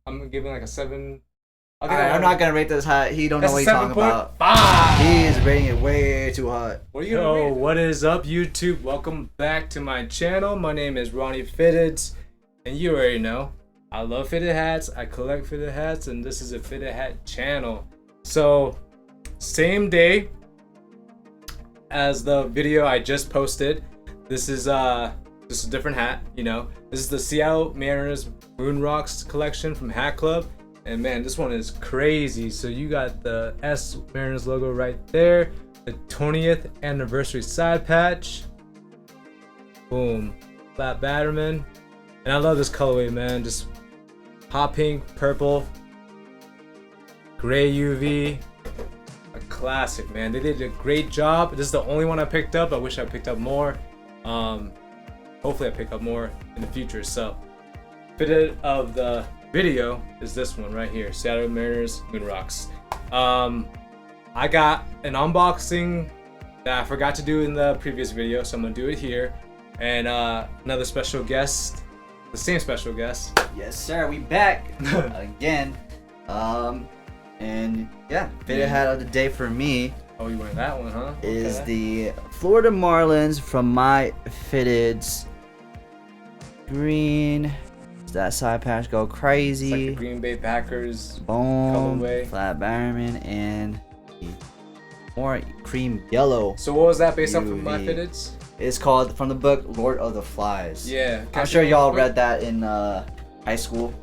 I'm giving like a 7. I'm not gonna rate this hot. He don't know what he's talking about. He's rating it way too hot. What is up, YouTube? Welcome back to my channel. My name is MYFITTEDS, and you already know I love fitted hats. I collect fitted hats, and this is a fitted hat channel. So, same day as the video I just posted. This is a different hat. You know, this is the Seattle Mariners Moon Rocks collection from Hatclub. And man, this one is crazy. So you got the S Mariners logo right there, the 20th anniversary side patch. Boom, flat Batterman. And I love this colorway, man. Just hot pink, purple, gray UV. A classic, man. They did a great job. This is the only one I picked up. I wish I picked up more. Hopefully I pick up more in the future. So, fitted of the video is this one right here, Seattle Mariners Moon Rocks. I got an unboxing that I forgot to do in the previous video, so I'm gonna do it here. And another special guest, the same special guest. Yes, sir. We back again. And yeah, fitted hat of the day for me. Oh, you went that one, huh? Is the Florida Marlins from MYFITTEDS green. That side patch go crazy. It's like the Green Bay Packers boom colorway. Flat Batterman and more cream yellow. So what was that based off of MYFITTEDS? It's called from the book Lord of the Flies. Yeah, I'm sure y'all read that in high school.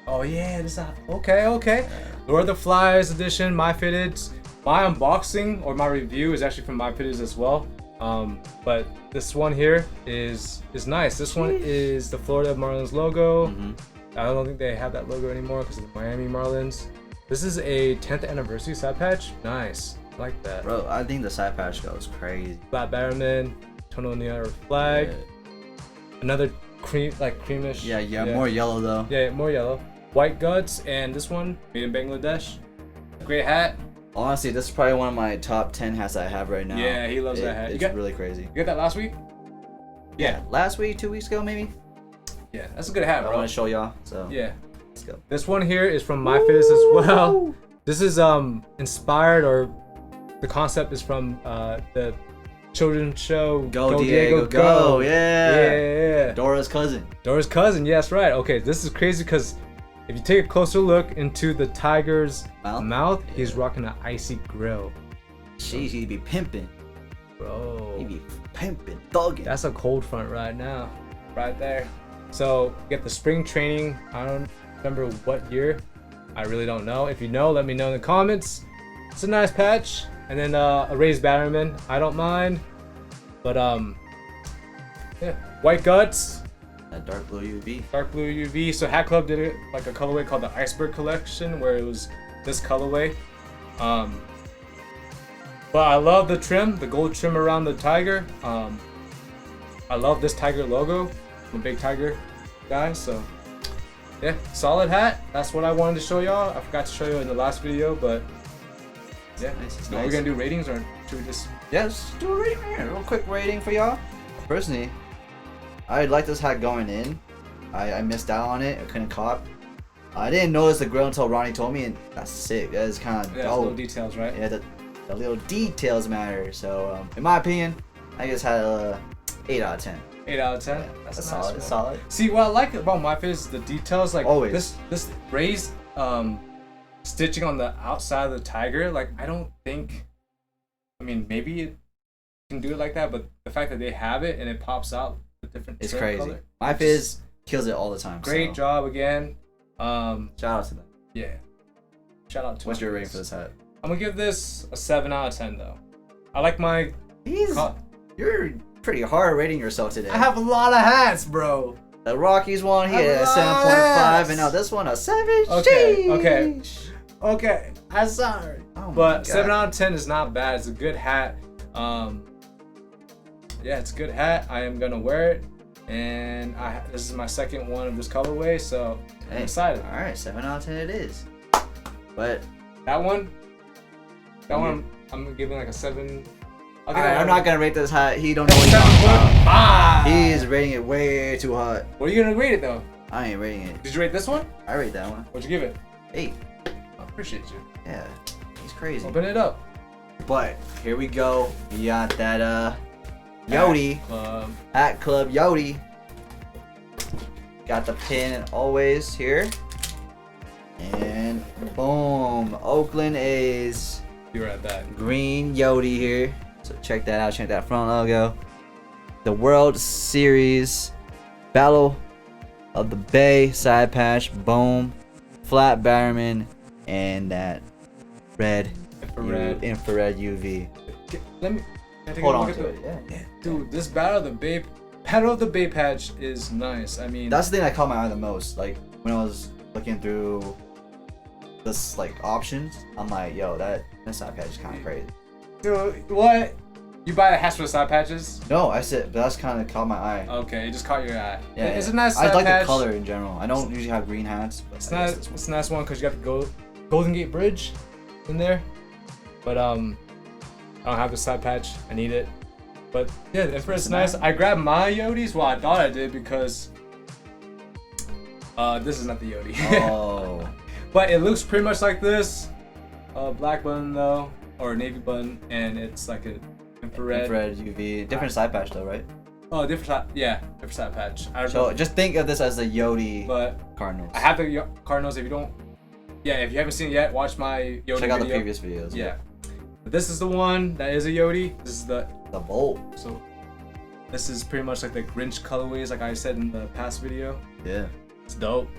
Oh yeah, this is okay. Lord of the Flies edition, MYFITTEDS. My unboxing or my review is actually from MYFITTEDS as well. But this one here is nice. This one is the Florida Marlins logo. I don't think they have that logo anymore because of the Miami Marlins. This is a 10th anniversary side patch. Nice, I like that. Bro, I think the side patch goes crazy. Flat Batterman, tonal neon flag. Yeah. Another creamish. Yeah, more yellow though. Yeah, more yellow. White guts, and this one made in Bangladesh. Great hat. Honestly, this is probably one of my top 10 hats I have right now. Yeah, he loves that hat. It's really crazy. You got that last week? Yeah, last week, 2 weeks ago maybe. Yeah, that's a good hat, bro. I want to show y'all. So yeah, let's go. This one here is from MYFITTEDS as well. This is inspired, or the concept is from the children's show Go Diego Go. Yeah. Dora's cousin. Yes, right. Okay, this is crazy because if you take a closer look into the tiger's mouth, he's rocking an icy grill. Jeez, he'd be pimping. Bro. He'd be pimping, thugging. That's a cold front right now. Right there. So, get the spring training. I don't remember what year. I really don't know. If you know, let me know in the comments. It's a nice patch. And then a raised Batterman. I don't mind. But, yeah. White guts. That dark blue UV. Dark blue UV. So Hatclub did it like a colorway called the Iceberg Collection, where it was this colorway. But I love the trim, the gold trim around the tiger. I love this tiger logo. I'm a big tiger guy, so yeah, solid hat. That's what I wanted to show y'all. I forgot to show you in the last video, but yeah. Nice. We're gonna do ratings, or should we just? Yeah, let's do a rating here. A real quick rating for y'all. Personally, I like this hat going in. I missed out on it. I couldn't cop. I didn't notice the grill until Ronnie told me, and that's sick. That is kind of dope. Little details, right? Yeah, the little details matter. So, in my opinion, I just had a 8 out of 10. 8 out of 10. Yeah, that's solid. Nice, solid. See, what I like about MYFITTEDS is the details. Like always. This raised stitching on the outside of the tiger. Like, I don't think. I mean, maybe it can do it like that, but the fact that they have it and it pops out the different. It's crazy. Color, MYFITTEDS kills it all the time. Great job again. Shout out to them. Yeah. Shout out to. What's your rating for this hat? I'm gonna give this a 7 out of 10 though. I like my. You're pretty hard rating yourself today. I have a lot of hats, bro. The Rockies one, he had a 7.5, and now this one a 7. Okay. I'm sorry. Oh but 7 out of 10 is not bad. It's a good hat. Yeah, it's a good hat. I am gonna wear it, and this is my second one of this colorway, so I'm excited. All right, 7 out of 10 it is. But that one, I'm giving like a 7. I'm not gonna rate this hot. He don't know what he's talking about. He's rating it way too hot. What are you gonna rate it though? I ain't rating it. Did you rate this one? I rate that one. What'd you give it? 8. I appreciate you. Yeah, he's crazy. Open it up. But here we go. We got that Yody. Hatclub Yody. Got the pin always here. And boom. Oakland A's. You were at that. Green Yody here. So check that out. Check that front logo. The World Series Battle of the Bay side patch. Boom. Flat Batterman. And that red infrared UV. Let me hold on to it. Yeah. Dude, this Battle of the Bay patch is nice. I mean, that's the thing that caught my eye the most. Like when I was looking through this like options, I'm like, yo, that side patch is kind of crazy. Dude, what? You buy the hats for the side patches? No, I said that's kind of caught my eye. Okay, it just caught your eye. Yeah, it's a nice side I like patch. the color in general. I don't usually have green hats, but It's a nice one because you got the Golden Gate Bridge in there. But I don't have the side patch. I need it. But yeah, the infrared's nice. I grabbed my Yodis. Well, I thought I did because this is not the Yody. Oh. But it looks pretty much like this. Black button though, or navy button, and it's like a infrared UV. Different side patch though, right? Oh, different side patch. So just think of this as the Yody but Cardinals. I have the Cardinals. If you haven't seen it yet, watch my Yody Check out video. the previous videos. Yeah. But this is the one that is a Yody. This is the Bolt. So this is pretty much like the Grinch colorways, like I said in the past video. Yeah. It's dope.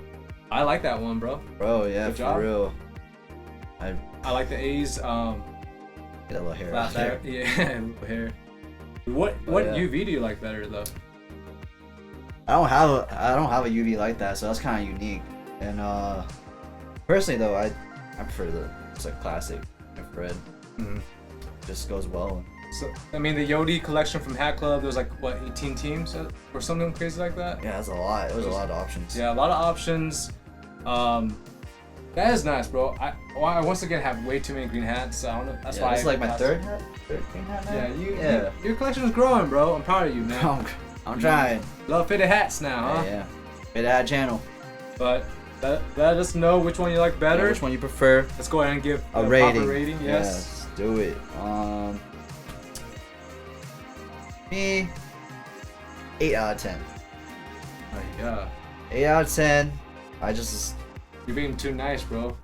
I like that one, bro. Bro, yeah, Good job. for real. I like the A's. Get a little hair out there. there. Yeah, a little hair. What UV do you like better though? I don't have a UV like that, so that's kind of unique. And personally though, I prefer it's like classic infrared. Mm-hmm. Just goes well. So I mean, the Yody collection from Hatclub, there was like what 18 teams or something crazy like that. Yeah, that's a lot. It was a lot of options. Yeah, a lot of options. That is nice, bro. I once again have way too many green hats. So I don't know. That's why. It's like my third green hat now. Yeah, your collection is growing, bro. I'm proud of you, man. I'm trying. Love fitted hats now, huh? Yeah. Fitted hat channel. But let us know which one you like better. Yeah, which one you prefer. Let's go ahead and give a rating. Proper rating. Yes. Let's do it. Me, 8 out of 10. Oh, yeah. 8 out of 10. You're being too nice, bro.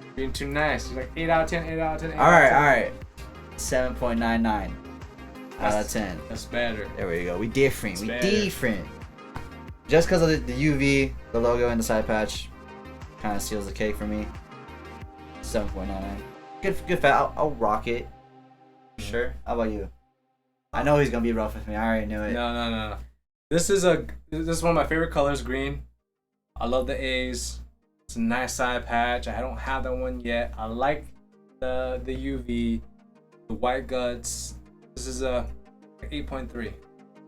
You're being too nice. You're like 8 out of 10, 8 out of 10, 8 Alright. 7.99 out of 10. That's better. There we go. We different. Just because of the UV, the logo, and the side patch kind of seals the cake for me. 7.99. Good fat. I'll rock it. Sure. How about you? I know he's gonna be rough with me. I already knew it. No. This is one of my favorite colors, green. I love the A's. It's a nice side patch. I don't have that one yet. I like the UV, the white guts. This is a 8.3.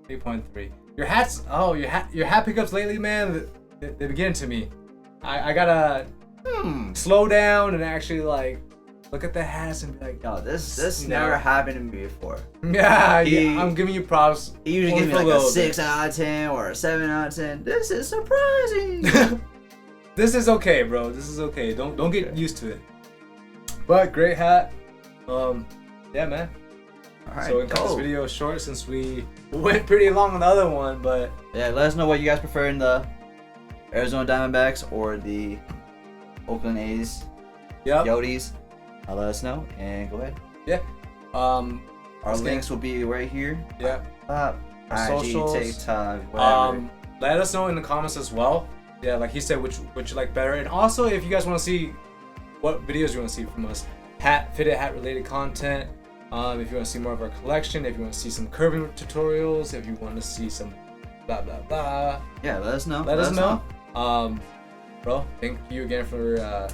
8.3. Your hats. Oh, your hat pickups lately, man. They begin to me. I gotta slow down and actually like look at the hats and be like, yo, this never happened to me before. Yeah, I'm giving you props. He usually gives me like a 6 out of 10 or a 7 out of 10. This is surprising. This is okay, bro. This is okay. Don't get used to it. But great hat. Yeah, man. Alright, so we cut this video short since we went pretty long on the other one, but yeah, let us know what you guys prefer in the Arizona Diamondbacks or the Oakland A's. Yep. Yodis. Let us know and go ahead. Yeah. Our links will be right here. Yeah. IG, socials, TikTok, whatever. Let us know in the comments as well. Yeah, like he said, which you like better, and also if you guys want to see what videos you want to see from us, fitted hat related content. If you want to see more of our collection, if you want to see some curving tutorials, if you want to see some blah blah blah. Yeah, let us know. Let us know. Bro, thank you again for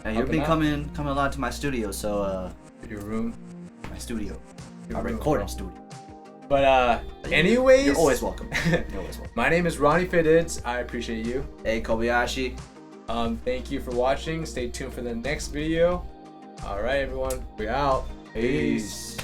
you've been coming a lot to my studio, so your room, my studio, my recording studio. But anyways, you're always welcome. You're always welcome. My name is MYFITTEDS. I appreciate you. Hey, Kobayashi. Thank you for watching. Stay tuned for the next video. All right, everyone. We out. Peace.